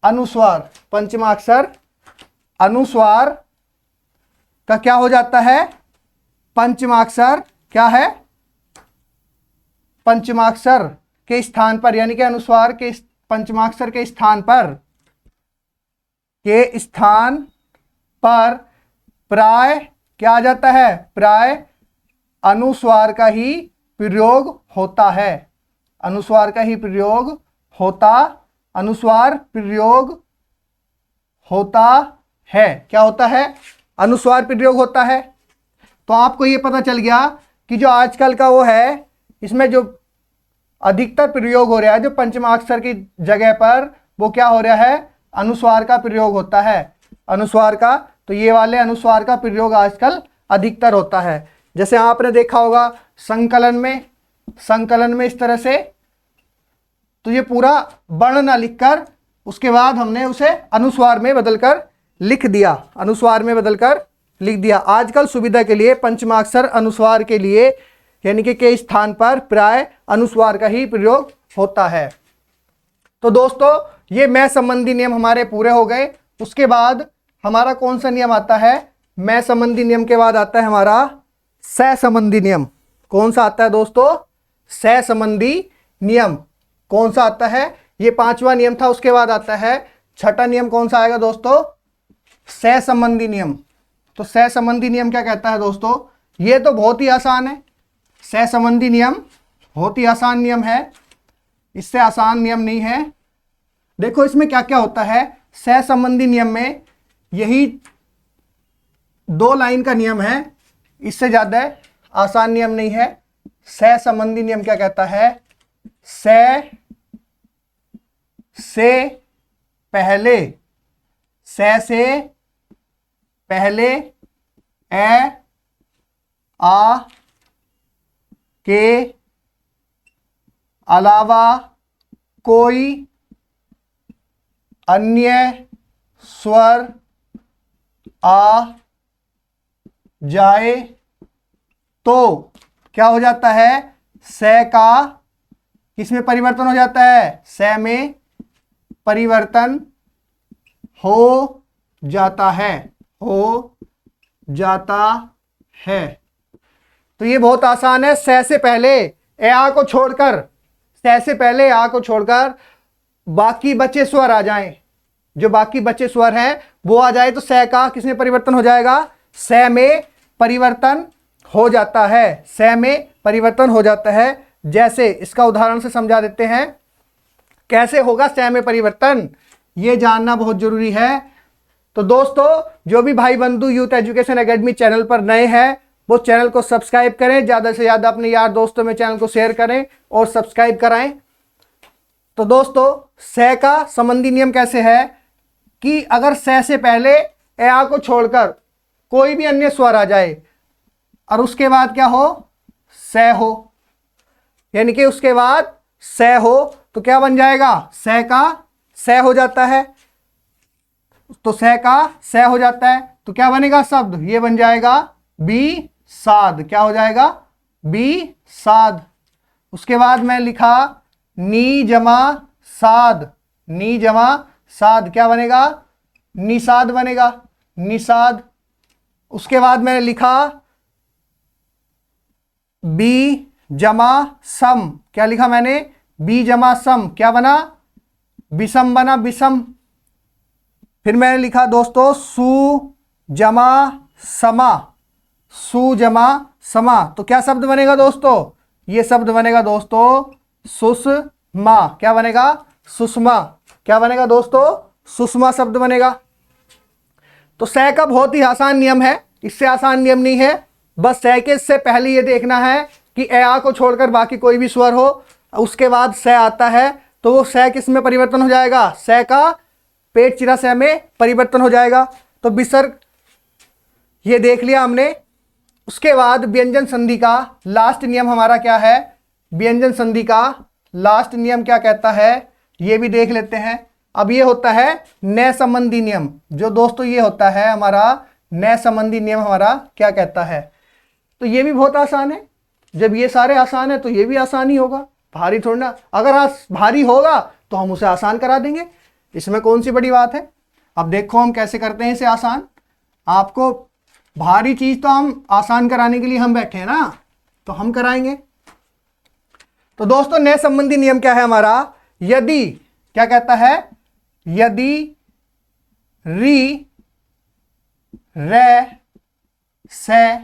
अनुस्वार, पंचमाक्षर अनुस्वार का क्या हो जाता है, पंचमाक्षर क्या है, पंचमाक्षर के स्थान पर, यानी कि अनुस्वार के पंचमाक्षर के स्थान पर प्राय क्या आ जाता है, प्राय अनुस्वार का ही प्रयोग होता है, अनुस्वार का ही प्रयोग होता, अनुस्वार प्रयोग होता है, क्या होता है, अनुस्वार प्रयोग होता है। तो आपको ये पता चल गया कि जो आजकल का वो है, इसमें जो अधिकतर प्रयोग हो रहा है, जो पंचमाक्षर की जगह पर, वो क्या हो रहा है, अनुस्वार का प्रयोग होता है, अनुस्वार का। तो ये वाले अनुस्वार का प्रयोग आजकल अधिकतर होता है। जैसे आपने देखा होगा संकलन में इस तरह से, तो ये पूरा वर्ण ना लिखकर उसके बाद हमने उसे अनुस्वार में बदलकर लिख दिया, अनुस्वार में बदलकर लिख दिया। आजकल सुविधा के लिए पंचमाक्षर अनुस्वार के लिए, यानी कि के स्थान पर प्राय अनुस्वार का ही प्रयोग होता है। तो दोस्तों ये मैं संबंधी नियम हमारे पूरे हो गए। उसके बाद हमारा कौन सा नियम आता है, मैं संबंधी नियम के बाद आता है हमारा सहसंबंधी नियम। कौन सा आता है दोस्तों, सहसंबंधी नियम कौन सा आता है, ये पांचवा नियम था। उसके बाद आता है छठा नियम, कौन सा आएगा दोस्तों, सहसंबंधी नियम। तो सहसंबंधी नियम क्या कहता है दोस्तों, ये तो बहुत ही आसान है, सहसंबंधी नियम बहुत ही आसान नियम है, इससे आसान नियम नहीं है। देखो इसमें क्या क्या होता है, सहसंबंधी नियम में यही 2 लाइन का नियम है, इससे ज्यादा आसान नियम नहीं है। सहसंबंधी नियम क्या कहता है, सह से पहले ए आ के अलावा कोई अन्य स्वर आ जाए तो क्या हो जाता है, स का किसमें परिवर्तन हो जाता है, स में परिवर्तन हो जाता है, हो जाता है। तो ये बहुत आसान है। स से पहले ए आ को छोड़कर, स से पहले आ को छोड़कर बाकी बचे स्वर आ जाएं, जो बाकी बचे स्वर हैं वो आ जाए तो स का किसमें परिवर्तन हो जाएगा, स में परिवर्तन हो जाता है, स में परिवर्तन हो जाता है। जैसे इसका उदाहरण से समझा देते हैं। कैसे होगा सह में परिवर्तन, ये जानना बहुत जरूरी है। तो दोस्तों, जो भी भाई बंधु यूथ एजुकेशन एकेडमी चैनल पर नए हैं वो चैनल को सब्सक्राइब करें, ज़्यादा से ज़्यादा अपने यार दोस्तों में चैनल को शेयर करें और सब्सक्राइब कराएं। तो दोस्तों, सह का संबंधी नियम कैसे है कि अगर सह से पहले ए आ को छोड़कर कोई भी अन्य स्वर आ जाए और उसके बाद क्या हो, सह हो, यानी कि उसके बाद सह हो, तो क्या बन जाएगा, सह का सह हो जाता है। तो सह का सह हो जाता है तो क्या बनेगा शब्द, ये बन जाएगा बी साध। क्या हो जाएगा, बी साध। उसके बाद मैं लिखा नी जमा साध, नी जमा साध, क्या बनेगा, निषाद बनेगा, निषाद। उसके बाद मैंने लिखा बी जमा सम, क्या लिखा मैंने, बी जमा सम, क्या बना, विषम बना, विषम। फिर मैंने लिखा दोस्तों सु जमा समा, सु जमा समा, तो क्या शब्द बनेगा दोस्तों, ये शब्द बनेगा दोस्तों सुषमा। क्या बनेगा, सुषमा। क्या बनेगा दोस्तों, सुषमा शब्द बनेगा। तो सह का बहुत ही आसान नियम है, इससे आसान नियम नहीं है। बस सह के से पहले ये देखना है कि ए आ को छोड़कर बाकी कोई भी स्वर हो, उसके बाद सह आता है तो वो सह किस में परिवर्तन हो जाएगा, सह का पेट चिरा सह में परिवर्तन हो जाएगा। तो विसर्ग ये देख लिया हमने। उसके बाद व्यंजन संधि का लास्ट नियम हमारा क्या है, व्यंजन संधि का लास्ट नियम क्या कहता है ये भी देख लेते हैं। अब ये होता है नए संबंधी नियम, जो दोस्तों ये होता है हमारा नए संबंधी नियम हमारा क्या कहता है। तो ये भी बहुत आसान है, जब ये सारे आसान है तो ये भी आसान ही होगा, भारी थोड़ा ना। अगर भारी होगा तो हम उसे आसान करा देंगे, इसमें कौन सी बड़ी बात है। अब देखो हम कैसे करते हैं इसे आसान। आपको भारी चीज तो हम आसान कराने के लिए हम बैठे हैं ना, तो हम कराएंगे। तो दोस्तों नए संबंधी नियम क्या है हमारा, यदि क्या कहता है, यदि री रे से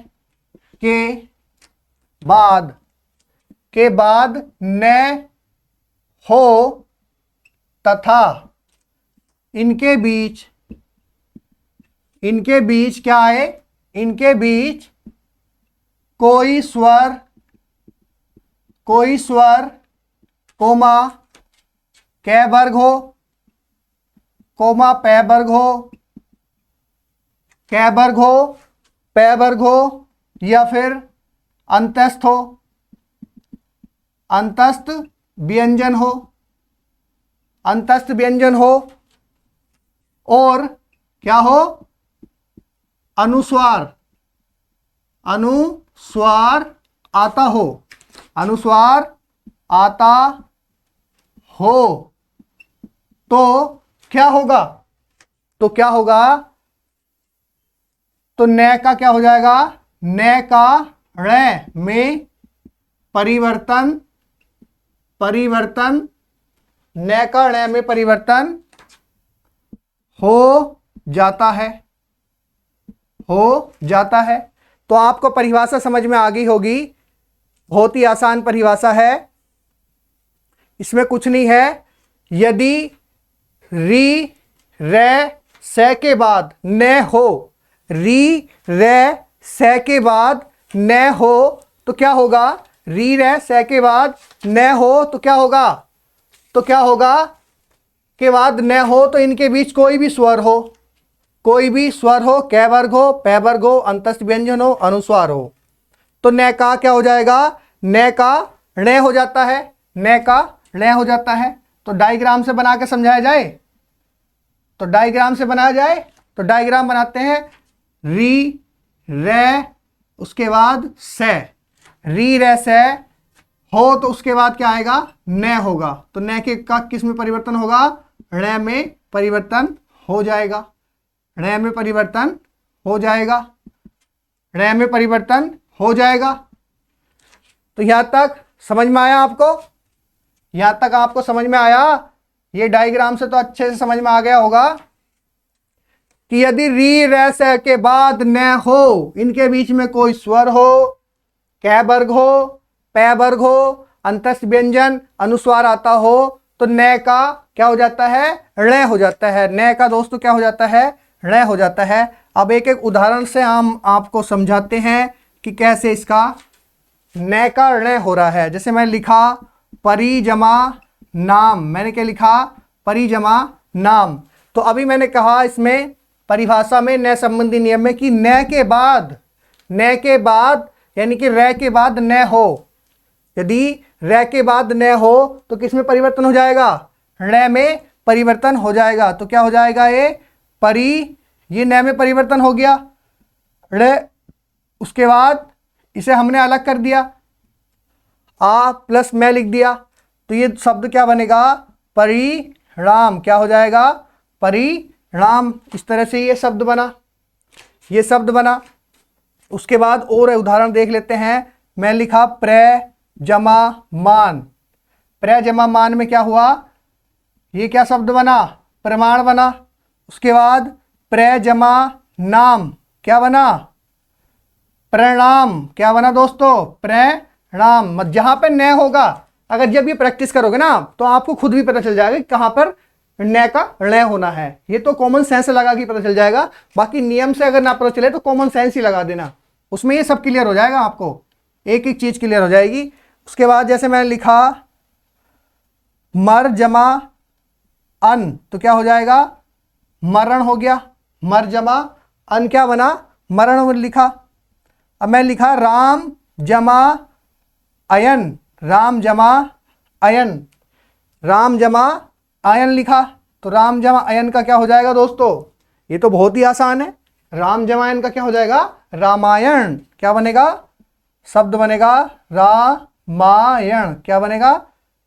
के बाद न हो तथा इनके बीच क्या है, इनके बीच कोई स्वर कोमा कै वर्ग हो, कोमा पै वर्ग हो, कै वर्ग हो, पै वर्ग हो, या फिर अंतस्थ हो, अंतस्थ व्यंजन हो, अंतस्थ व्यंजन हो, और क्या हो, अनुस्वार आता हो, अनुस्वार आता हो, तो क्या होगा, तो क्या होगा, तो न का क्या हो जाएगा, न का ण में परिवर्तन, न का ण में परिवर्तन हो जाता है, तो आपको परिभाषा समझ में आ गई होगी। बहुत ही आसान परिभाषा है, इसमें कुछ नहीं है। यदि री रे से के बाद न हो, री रे से के बाद न हो तो क्या होगा, री रे से के बाद न हो तो क्या होगा, के बाद न हो तो इनके बीच कोई भी स्वर हो, कै वर्ग हो, पै वर्ग हो, अंतस्थ व्यंजन हो, अनुस्वार हो, तो न का क्या हो जाएगा, न का ण हो जाता है, न का ण हो जाता है। तो डायग्राम से बना के समझाया जाए, तो डायग्राम से बनाया जाए, तो डायग्राम बनाते हैं। री रे उसके बाद से, री रे से हो तो उसके बाद क्या आएगा, न होगा, तो न के का किस में परिवर्तन होगा, ण में परिवर्तन हो जाएगा, ण में परिवर्तन हो जाएगा, ण में परिवर्तन हो जाएगा। तो यहां तक समझ में आया आपको, यहां तक आपको समझ में आया, ये डायग्राम से तो अच्छे से समझ में आ गया होगा कि यदि री रे से के बाद न हो, इनके बीच में कोई स्वर हो, कै वर्ग हो, पै वर्ग हो, अंतस्थ व्यंजन अनुस्वार आता हो, तो न का क्या हो जाता है, ण हो जाता है। न का दोस्तों क्या हो जाता है, ण हो जाता है। अब एक एक उदाहरण से हम आपको समझाते हैं कि कैसे इसका न का ण हो रहा है। जैसे मैं लिखा परी जमा नाम, मैंने क्या लिखा, परी जमा नाम। तो अभी मैंने कहा इसमें परिभाषा में न संबंधी नियम में कि न के बाद यानी कि र के बाद न हो, यदि र के बाद न हो तो किस में परिवर्तन हो जाएगा, ण में परिवर्तन हो जाएगा। तो क्या हो जाएगा, ये परी, ये न में परिवर्तन हो गया, ण, उसके बाद इसे हमने अलग कर दिया, आ प्लस मैं लिख दिया, तो ये शब्द क्या बनेगा, परिणाम। क्या हो जाएगा, परिणाम। इस तरह से ये शब्द बना, ये शब्द बना। उसके बाद और उदाहरण देख लेते हैं। मैं लिखा प्र जमा मान, प्र जमा मान में क्या हुआ, ये क्या शब्द बना, प्रमाण बना। उसके बाद प्र जमा नाम क्या बना, प्रणाम। क्या बना दोस्तों, प्रणाम। जहां पर न होगा, अगर जब ये प्रैक्टिस करोगे ना तो आपको खुद भी पता चल जाएगा कि कहां पर न का ण होना है। ये तो कॉमन सेंस लगा के पता चल जाएगा, बाकी नियम से अगर ना पता चले तो कॉमन सेंस ही लगा देना, उसमें ये सब क्लियर हो जाएगा, आपको एक एक चीज क्लियर हो जाएगी। उसके बाद जैसे मैंने लिखा मर जमा अन, तो क्या हो जाएगा, मरण हो गया। मर जमा अन क्या बना, मरण लिखा। अब मैं लिखा राम जमा अयन, राम जमा अयन, राम जमा अयन लिखा। तो राम जमा अयन का क्या हो जाएगा दोस्तों, ये तो बहुत ही आसान है। राम जमा अयन का क्या हो जाएगा, रामायण। क्या बनेगा, शब्द बनेगा रामायण। क्या बनेगा,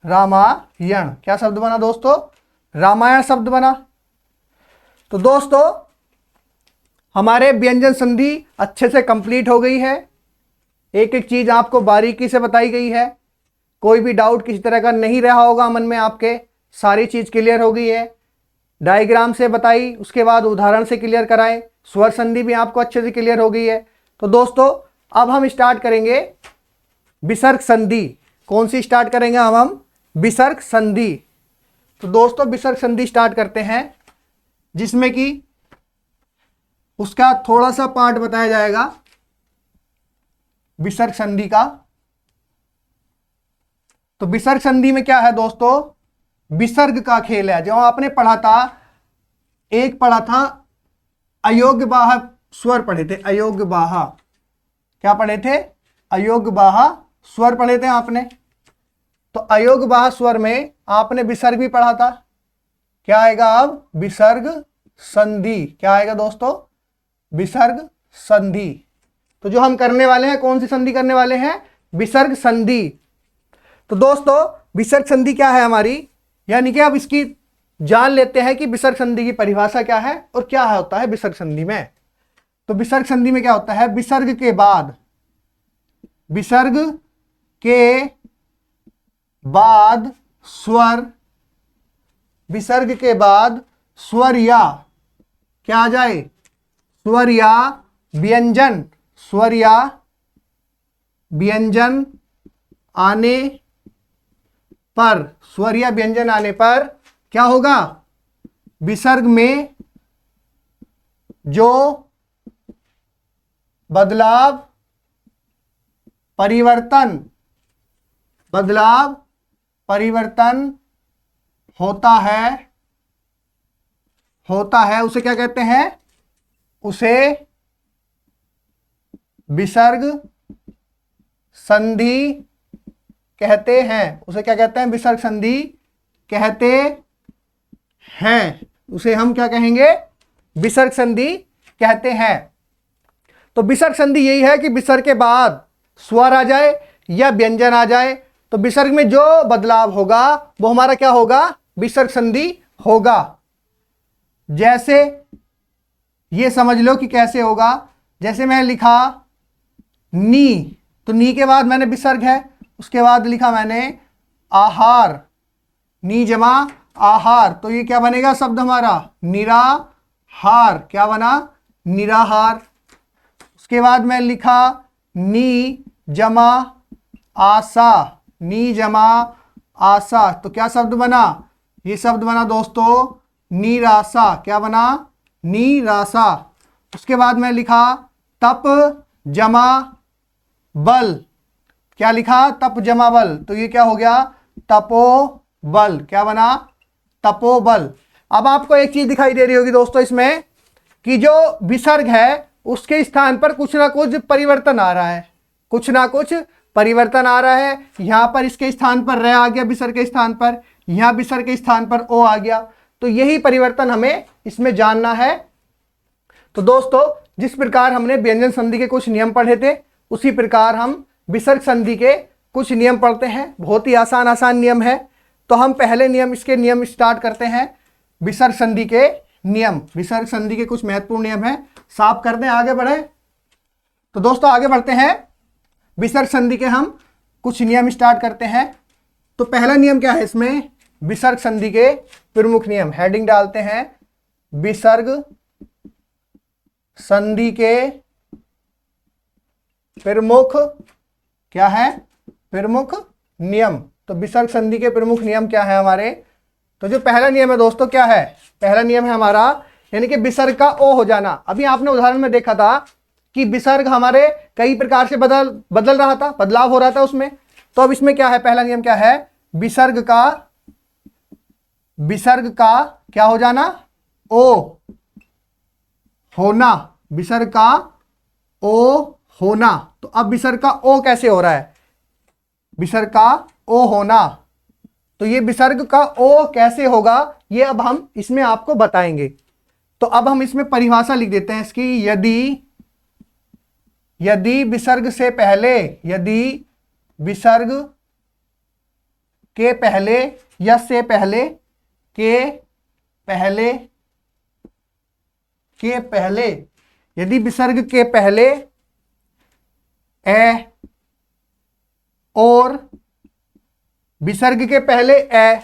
रामायण। क्या शब्द बना दोस्तों, रामायण शब्द बना। तो दोस्तों हमारे व्यंजन संधि अच्छे से कंप्लीट हो गई है, एक एक चीज आपको बारीकी से बताई गई है। कोई भी डाउट किसी तरह का नहीं रहा होगा मन में आपके, सारी चीज क्लियर हो गई है। डायग्राम से बताई, उसके बाद उदाहरण से क्लियर कराएं, स्वर संधि भी आपको अच्छे से क्लियर हो गई है। तो दोस्तों अब हम स्टार्ट करेंगे विसर्ग संधि। कौन सी स्टार्ट करेंगे हम विसर्ग संधि। तो दोस्तों विसर्ग संधि स्टार्ट करते हैं, जिसमें कि उसका थोड़ा सा पार्ट बताया जाएगा विसर्ग संधि का। तो विसर्ग संधि में क्या है दोस्तों, विसर्ग का खेल है। जो आपने पढ़ा था, एक पढ़ा था अयोग्य बाहा स्वर पढ़े थे, अयोग्य बाहा, क्या पढ़े थे, अयोग्य बाहा स्वर पढ़े थे आपने। तो अयोग्य बाहा स्वर में आपने विसर्ग भी पढ़ा था। क्या आएगा अब, विसर्ग संधि। क्या आएगा दोस्तों, विसर्ग संधि। तो जो हम करने वाले हैं, कौन सी संधि करने वाले हैं, विसर्ग संधि। तो दोस्तों विसर्ग संधि क्या है हमारी, यानी कि अब इसकी जान लेते हैं कि विसर्ग संधि की परिभाषा क्या है और क्या होता है विसर्ग संधि में। तो विसर्ग संधि में क्या होता है, विसर्ग के बाद, विसर्ग के बाद स्वर, विसर्ग के बाद स्वर या क्या आ जाए, स्वर या व्यंजन, स्वर या व्यंजन आने पर, स्वर या व्यंजन आने पर क्या होगा, विसर्ग में जो बदलाव, परिवर्तन, बदलाव परिवर्तन होता है उसे क्या कहते हैं, उसे विसर्ग संधि कहते हैं। उसे क्या कहते हैं, विसर्ग संधि कहते हैं। उसे हम क्या कहेंगे, विसर्ग संधि कहते हैं। तो विसर्ग संधि यही है कि विसर्ग के बाद स्वर आ जाए या व्यंजन आ जाए, तो विसर्ग में जो बदलाव होगा वो हमारा क्या होगा, विसर्ग संधि होगा। जैसे ये समझ लो कि कैसे होगा, जैसे मैं लिखा नी, तो नी के बाद मैंने विसर्ग है, उसके बाद लिखा मैंने आहार, नी जमा आहार, तो ये क्या बनेगा शब्द हमारा, निराहार। क्या बना, निराहार। उसके बाद मैं लिखा नी जमा आशा, नी जमा आशा, तो क्या शब्द बना, ये शब्द बना दोस्तों निराशा। क्या बना, निराशा। उसके बाद मैं लिखा तप जमा बल, क्या लिखा, तप जमा बल, तो ये क्या हो गया, तपोबल। क्या बना, तपोबल। अब आपको एक चीज दिखाई दे रही होगी दोस्तों इसमें कि जो विसर्ग है उसके स्थान पर कुछ ना कुछ परिवर्तन आ रहा है, कुछ ना कुछ परिवर्तन आ रहा है। यहां पर इसके स्थान पर र आ गया विसर्ग के स्थान पर, यहां विसर्ग के स्थान पर ओ आ गया, तो यही परिवर्तन हमें इसमें जानना है। तो दोस्तों जिस प्रकार हमने व्यंजन संधि के कुछ नियम पढ़े थे उसी प्रकार हम विसर्ग संधि के कुछ नियम पढ़ते हैं। बहुत ही आसान आसान नियम है। तो हम पहले नियम, इसके नियम स्टार्ट करते हैं। विसर्ग संधि के नियम, विसर्ग संधि के कुछ महत्वपूर्ण नियम हैं, साफ कर दें, आगे बढ़े। तो दोस्तों आगे बढ़ते हैं, विसर्ग संधि के हम कुछ नियम स्टार्ट करते हैं। तो पहला नियम क्या है इसमें, विसर्ग संधि के प्रमुख नियम, हेडिंग डालते हैं विसर्ग संधि के प्रमुख, क्या है, प्रमुख नियम। तो विसर्ग संधि के प्रमुख नियम क्या है हमारे, तो जो पहला नियम है दोस्तों क्या है, पहला नियम है हमारा यानी कि विसर्ग का ओ हो जाना। अभी आपने उदाहरण में देखा था कि विसर्ग हमारे कई प्रकार से बदल रहा था, बदलाव हो रहा था उसमें। तो अब इसमें क्या है, पहला नियम क्या है, विसर्ग का क्या हो जाना, ओ होना, विसर्ग का ओ होना। तो अब विसर्ग का ओ कैसे हो रहा है, विसर्ग का ओ होना, तो ये विसर्ग का ओ कैसे होगा ये अब हम इसमें आपको बताएंगे। तो अब हम इसमें परिभाषा लिख देते हैं इसकी, यदि विसर्ग से पहले, यदि विसर्ग के पहले या से पहले के पहले यदि विसर्ग के पहले ए और विसर्ग के पहले ए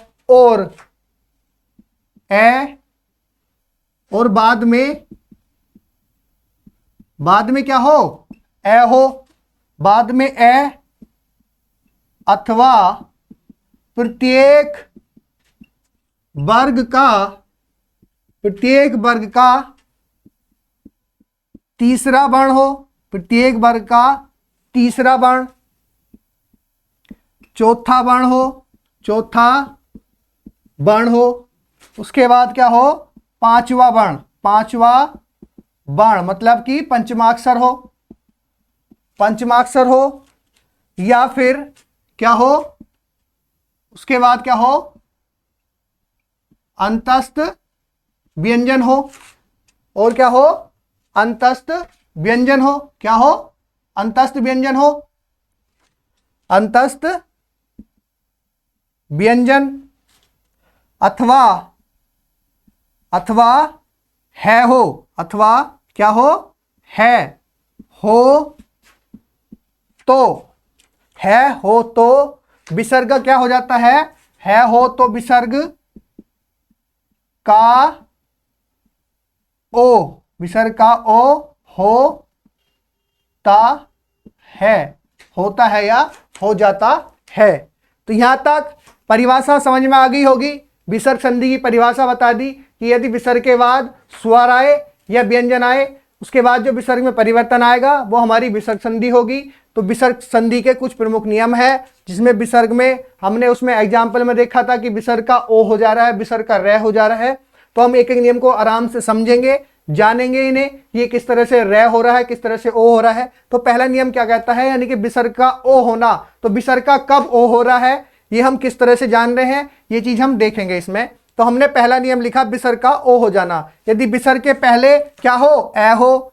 और बाद में क्या हो, ए हो, बाद में ए अथवा प्रत्येक वर्ग का तीसरा वर्ण हो, प्रत्येक वर्ग का तीसरा वर्ण, चौथा वर्ण हो, उसके बाद क्या हो, पांचवा वर्ण मतलब कि पंचमाक्षर हो, या फिर क्या हो, उसके बाद क्या हो, अंतस्थ व्यंजन हो, और क्या हो, अंतस्थ व्यंजन हो, क्या हो, अंतस्थ व्यंजन हो, अंतस्थ व्यंजन, अथवा है हो, अथवा क्या हो, है हो तो विसर्ग क्या हो जाता है हो तो विसर्ग का ओ होता है या हो जाता है। तो यहां तक परिभाषा समझ में आ गई होगी। विसर्ग संधि की परिभाषा बता दी कि यदि विसर्ग के बाद स्वर आए या व्यंजन आए, उसके बाद जो विसर्ग में परिवर्तन आएगा वो हमारी विसर्ग संधि होगी। तो विसर्ग संधि के कुछ प्रमुख नियम है, जिसमें विसर्ग में हमने उसमें एग्जाम्पल में देखा था कि विसर्ग का ओ हो जा रहा है, विसर्ग का रे हो जा रहा है। तो हम एक एक नियम को आराम से समझेंगे, जानेंगे इन्हें, ये किस तरह से रे हो रहा है, किस तरह से ओ हो रहा है। तो पहला नियम क्या कहता है, यानी कि विसर्ग का ओ होना। तो विसर्ग का कब ओ हो रहा है ये हम किस तरह से जान रहे हैं, ये चीज हम देखेंगे इसमें। तो हमने पहला नियम लिखा विसर्ग का ओ हो जाना। यदि विसर्ग के पहले क्या हो, ए हो,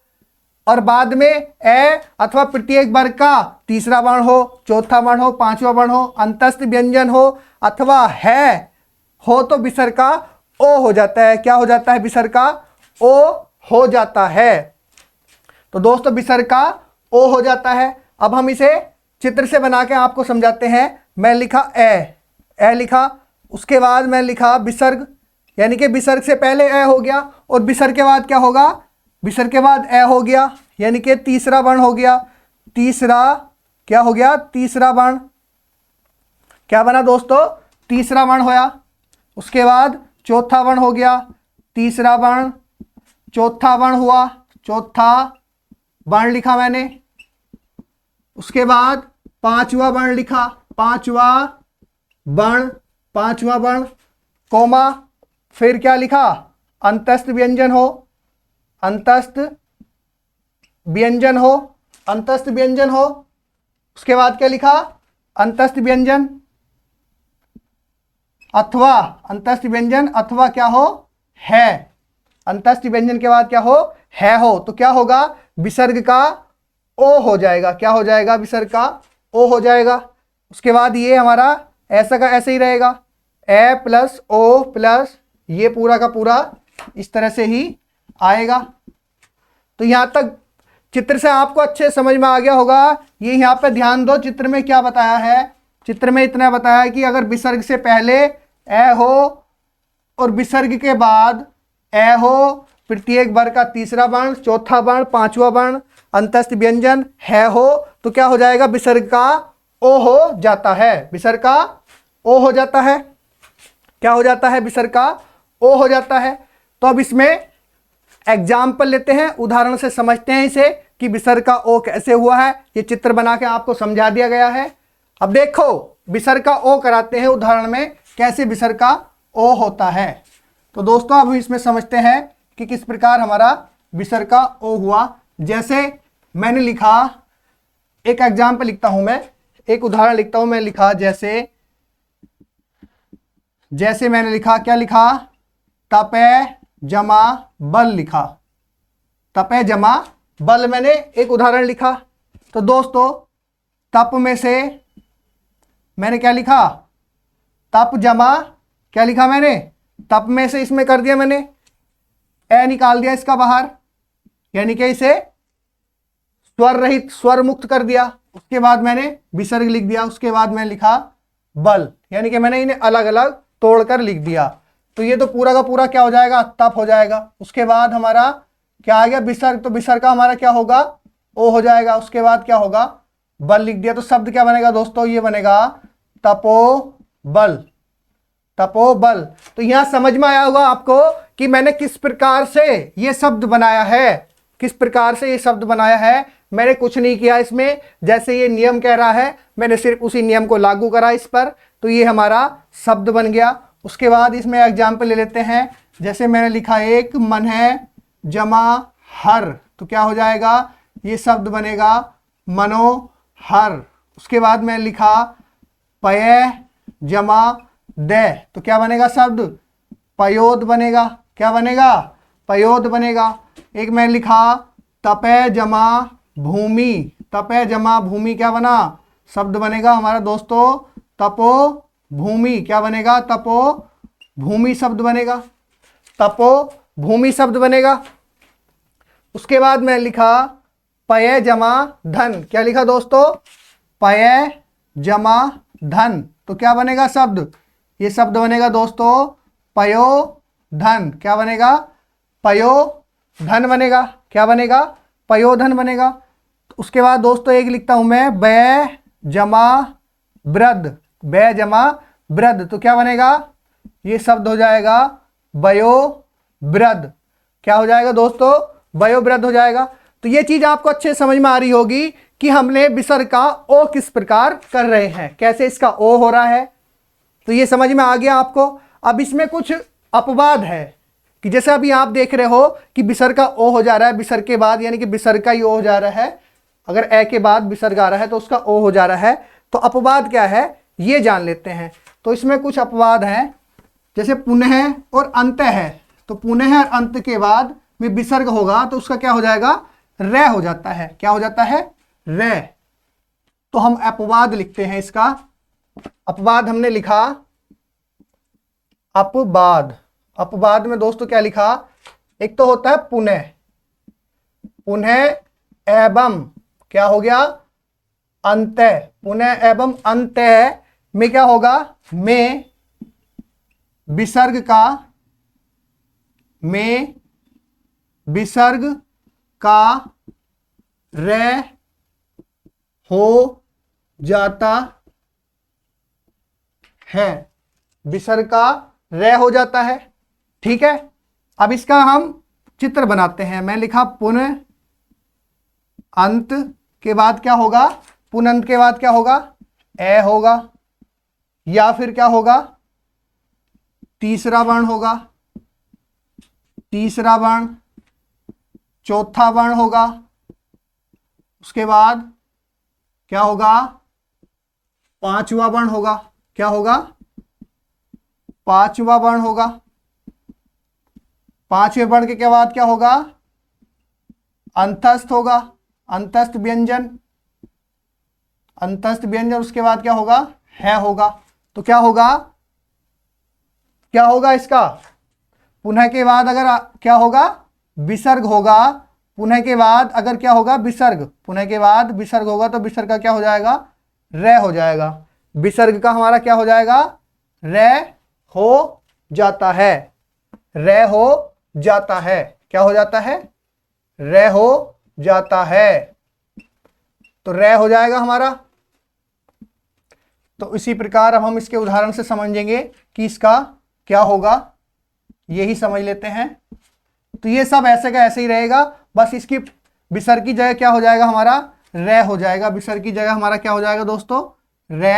और बाद में ए अथवा प्रत्येक वर्ग का तीसरा वर्ण हो, चौथा वर्ण हो, पांचवा वर्ण हो, अंतस्थ व्यंजन हो, अथवा है हो, तो विसर्ग का ओ हो जाता है। क्या हो जाता है, विसर्ग का ओ हो जाता है। तो दोस्तों विसर्ग का ओ हो जाता है। अब हम इसे चित्र से बना के आपको समझाते हैं। मैं लिखा ए लिखा, उसके बाद मैं लिखा विसर्ग, यानी कि विसर्ग से पहले ए हो गया, और विसर्ग के बाद क्या होगा, विसर्ग के बाद ए हो गया, यानी कि तीसरा वर्ण हो गया। तीसरा क्या हो गया, तीसरा वर्ण क्या बना दोस्तों, तीसरा वर्ण होया, उसके बाद चौथा वर्ण हो गया, तीसरा वर्ण, चौथा वर्ण हुआ, चौथा वर्ण लिखा मैंने, उसके बाद पांचवा वर्ण लिखा, पांचवा वर्ण कोमा, फिर क्या लिखा, अंतस्थ व्यंजन हो, अंतस्थ व्यंजन हो, उसके बाद क्या लिखा, अंतस्थ व्यंजन अथवा, अंतस्थ व्यंजन अथवा क्या हो, है, अंतस्थ व्यंजन के बाद क्या हो, है हो, तो क्या होगा, विसर्ग का ओ हो जाएगा, क्या हो जाएगा, विसर्ग का ओ हो जाएगा। उसके बाद ये हमारा ऐसा का ऐसे ही रहेगा, ए प्लस ओ प्लस ये पूरा का पूरा इस तरह से ही आएगा। तो यहां तक चित्र से आपको अच्छे समझ में आ गया होगा। ये यहाँ पे ध्यान दो, चित्र में क्या बताया है, चित्र में इतना बताया है कि अगर विसर्ग से पहले ए हो और विसर्ग के बाद ए हो, प्रत्येक वर्ग का तीसरा वर्ण, चौथा वर्ण, पांचवा वर्ण, अंतस्थ व्यंजन है हो, तो क्या हो जाएगा, विसर्ग का ओ हो जाता है, विसर्ग का ओ हो जाता है, क्या हो जाता है, विसर्ग का ओ हो जाता है। तो अब इसमें एग्जाम्पल लेते हैं, उदाहरण से समझते हैं इसे कि विसर्ग का ओ कैसे हुआ है। ये चित्र बना के आपको समझा दिया गया है। अब देखो विसर्ग का ओ कराते हैं उदाहरण में, कैसे विसर्ग का ओ होता है। तो दोस्तों अब इसमें समझते हैं कि किस प्रकार हमारा विसर्ग का ओ हुआ। जैसे मैंने लिखा, एक एग्जाम्पल लिखता हूं मैं, एक उदाहरण लिखता हूं मैं, लिखा जैसे मैंने लिखा, क्या लिखा, तपे जमा बल लिखा, तपे जमा बल, मैंने एक उदाहरण लिखा। तो दोस्तों तप में से मैंने क्या लिखा, तप जमा क्या लिखा मैंने, तप में से इसमें कर दिया मैंने ए निकाल दिया इसका बाहर, यानी कि इसे स्वर रहित, स्वर मुक्त कर दिया। उसके बाद मैंने विसर्ग लिख दिया, उसके बाद मैंने लिखा बल, यानी कि मैंने इन्हें अलग अलग तोड़कर लिख दिया। तो ये तो पूरा का पूरा क्या हो जाएगा, तप हो जाएगा। उसके बाद हमारा क्या आ गया, विसर्ग, तो विसर्ग का हमारा क्या होगा, ओ हो जाएगा। उसके बाद क्या होगा, बल लिख दिया। तो शब्द क्या बनेगा दोस्तों, ये बनेगा तपोबल, तपोबल। तो यहां समझ में आया होगा आपको कि मैंने किस प्रकार से ये शब्द बनाया है, किस प्रकार से ये शब्द बनाया है। मैंने कुछ नहीं किया इसमें, जैसे ये नियम कह रहा है मैंने सिर्फ उसी नियम को लागू करा इस पर, तो ये हमारा शब्द बन गया। उसके बाद इसमें एग्जाम्पल ले लेते हैं। जैसे मैंने लिखा एक मन है जमा हर, तो क्या हो जाएगा, ये शब्द बनेगा मनोहर। उसके बाद मैंने लिखा पय जमा दे, तो क्या बनेगा शब्द, पयोद बनेगा, क्या बनेगा, पयोद बनेगा। एक मैंने लिखा तपे जमा भूमि, तपे जमा भूमि क्या बना, शब्द बनेगा हमारा दोस्तों तपो भूमि, क्या बनेगा, तपो भूमि शब्द बनेगा, तपो भूमि शब्द बनेगा। उसके बाद मैंने लिखा पय जमा धन, क्या लिखा दोस्तों, पय जमा धन, तो क्या बनेगा शब्द, ये शब्द बनेगा दोस्तों पयो धन, क्या बनेगा, पयो धन बनेगा, क्या बनेगा, पयोधन बनेगा। तो उसके बाद दोस्तों एक लिखता हूं मैं बै जमा वृद्ध, बै जमा वृद्ध, तो क्या बनेगा, ये शब्द हो जाएगा वयो वृद्ध, क्या हो जाएगा दोस्तों, वयो वृद्ध हो जाएगा। तो ये चीज आपको अच्छे समझ में आ रही होगी कि हमने विसर्ग का ओ किस प्रकार कर रहे हैं, कैसे इसका ओ हो रहा है। तो ये समझ में आ गया आपको। अब इसमें कुछ अपवाद है कि जैसे अभी आप देख रहे हो कि विसर्ग का ओ हो जा रहा है, विसर्ग के बाद यानी कि विसर्ग का ही ओ हो जा रहा है, अगर ए के बाद विसर्ग आ रहा है तो उसका ओ हो जा रहा है। तो अपवाद क्या है ये जान लेते हैं। तो इसमें कुछ अपवाद हैं, जैसे पुनः और अंत है, तो पुनः और अंत के बाद में विसर्ग होगा तो उसका क्या हो जाएगा, रे हो जाता है, क्या हो जाता है, रे। तो हम अपवाद लिखते हैं इसका। अपवाद हमने लिखा अपवाद, अपवाद में दोस्तों क्या लिखा, एक तो होता है पुनः, पुनः एवं क्या हो गया, अंत, पुनः एवं अंत में क्या होगा, में विसर्ग का, में विसर्ग का रे हो जाता है, विसर्ग का रे हो जाता है। ठीक है, अब इसका हम चित्र बनाते हैं। मैं लिखा पुनः अंत के बाद क्या होगा, पुनः अंत के बाद क्या होगा, ए होगा, या फिर क्या होगा, तीसरा वर्ण होगा, तीसरा वर्ण, चौथा वर्ण होगा, उसके बाद क्या होगा, पांचवा वर्ण होगा। क्या होगा, पांचवा वर्ण होगा। पांचवें वर्ण के बाद क्या होगा, अंतस्थ होगा, अंतस्थ व्यंजन, अंतस्थ व्यंजन। उसके बाद क्या होगा, है होगा। तो क्या होगा, क्या होगा इसका, पुनः के बाद अगर क्या होगा, विसर्ग होगा। पुनः के बाद अगर क्या होगा, विसर्ग, पुनः के बाद विसर्ग होगा तो विसर्ग का क्या हो जाएगा, रे हो जाएगा। विसर्ग का हमारा क्या हो जाएगा, रे हो जाता है, रे हो जाता है। क्या हो जाता है, रे हो जाता है। तो रे हो जाएगा हमारा। तो इसी प्रकार अब हम इसके उदाहरण से समझेंगे कि इसका क्या होगा, यही समझ लेते हैं। तो ये सब ऐसे का ऐसे ही रहेगा, बस इसकी विसर्ग की जगह क्या हो जाएगा हमारा, रे हो जाएगा। विसर्ग की जगह हमारा क्या हो जाएगा दोस्तों, रे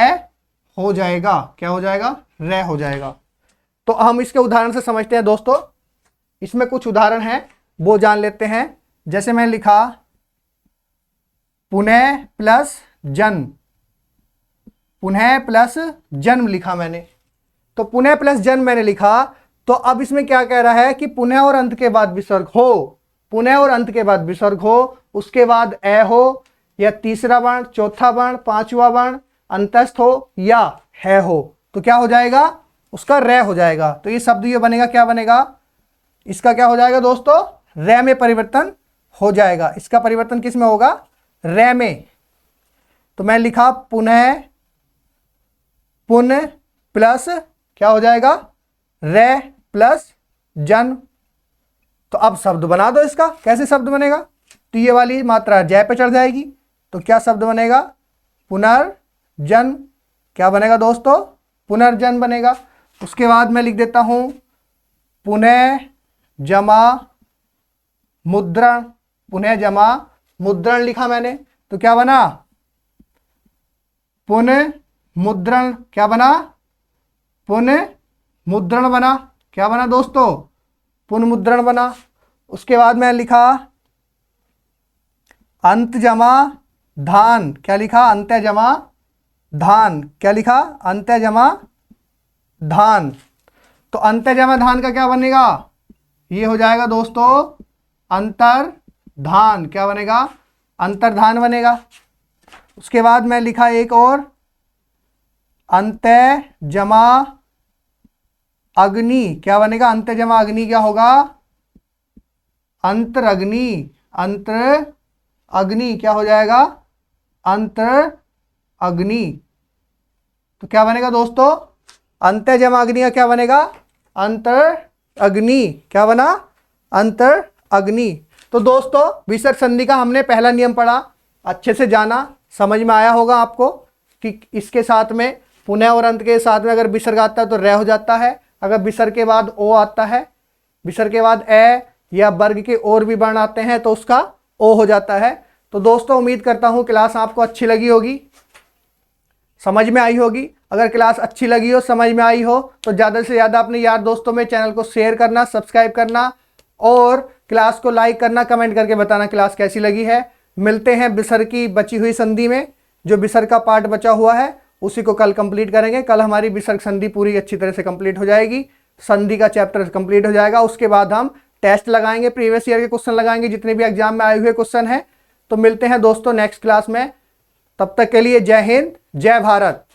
हो जाएगा। क्या हो जाएगा, रे हो जाएगा। तो हम इसके उदाहरण से समझते हैं दोस्तों। इसमें कुछ उदाहरण हैं वो जान लेते हैं। जैसे मैं लिखा पुनः प्लस जन्म, पुनः प्लस जन्म लिखा मैंने। तो पुनः प्लस जन्म मैंने लिखा, तो अब इसमें क्या कह रहा है कि पुनः और अंत के बाद विसर्ग हो, पुनः और अंत के बाद विसर्ग हो, उसके बाद ए हो, या तीसरा वर्ण, चौथा वर्ण, पांचवा वर्ण, अंतस्थ हो या है हो, तो क्या हो जाएगा, उसका रे हो जाएगा। तो ये शब्द ये बनेगा, क्या बनेगा, इसका क्या हो जाएगा दोस्तों, रे में परिवर्तन हो जाएगा। इसका परिवर्तन किस में होगा, रे में। तो मैं लिखा पुनः, पुनः प्लस क्या हो जाएगा, रे प्लस जन्म। तो अब शब्द बना दो इसका, कैसे शब्द बनेगा, तो ये वाली मात्रा जय पे चढ़ जाएगी। तो क्या शब्द बनेगा, पुनर्जन्म। क्या बनेगा दोस्तों, पुनर्जन्म बनेगा। उसके बाद मैं लिख देता हूं पुनः जमा मुद्रण, पुनः जमा मुद्रण लिखा मैंने। तो क्या बना, पुनः मुद्रण। क्या बना, पुनः मुद्रण बना। क्या बना दोस्तों, पुनर्मुद्रण बना। उसके बाद मैं लिखा अंत जमा धान। क्या लिखा, अंत्य जमा धान। क्या लिखा, अंत्य जमा धान। तो अंत्य जमा धान का क्या बनेगा, ये हो जाएगा दोस्तों अंतर्धान। क्या बनेगा, अंतर्धान बनेगा। उसके बाद मैं लिखा एक और अंत्य जमा अग्नि। क्या बनेगा, अंत्य जमा अग्नि क्या होगा, अंतरअग्नि। अंतर अग्नि क्या हो जाएगा, अंतर अग्नि। तो क्या बनेगा दोस्तों, अंत्य जमा अग्नि का क्या बनेगा, अंतर अग्नि। क्या बना, अंतर अग्नि। तो दोस्तों विसर्ग संधि का हमने पहला नियम पढ़ा, अच्छे से जाना, समझ में आया होगा आपको कि इसके साथ में पुनः और अंत के साथ में अगर विसर्ग आता है तो रे हो जाता है। अगर विसर्ग के बाद ओ आता है, विसर्ग के बाद ए या वर्ग के और भी वर्ण आते हैं तो उसका ओ हो जाता है। तो दोस्तों उम्मीद करता हूँ क्लास आपको अच्छी लगी होगी, समझ में आई होगी। अगर क्लास अच्छी लगी हो, समझ में आई हो, तो ज़्यादा से ज़्यादा अपने यार दोस्तों में चैनल को शेयर करना, सब्सक्राइब करना और क्लास को लाइक करना, कमेंट करके बताना क्लास कैसी लगी है। मिलते हैं विसर्ग की बची हुई संधि में। जो विसर्ग का पार्ट बचा हुआ है उसी को कल कंप्लीट करेंगे। कल हमारी विसर्ग संधि पूरी अच्छी तरह से कंप्लीट हो जाएगी, संधि का चैप्टर कंप्लीट हो जाएगा। उसके बाद हम टेस्ट लगाएंगे, प्रीवियस ईयर के क्वेश्चन लगाएंगे, जितने भी एग्जाम में आए हुए क्वेश्चन हैं। तो मिलते हैं दोस्तों नेक्स्ट क्लास में, तब तक के लिए जय हिंद, जय भारत।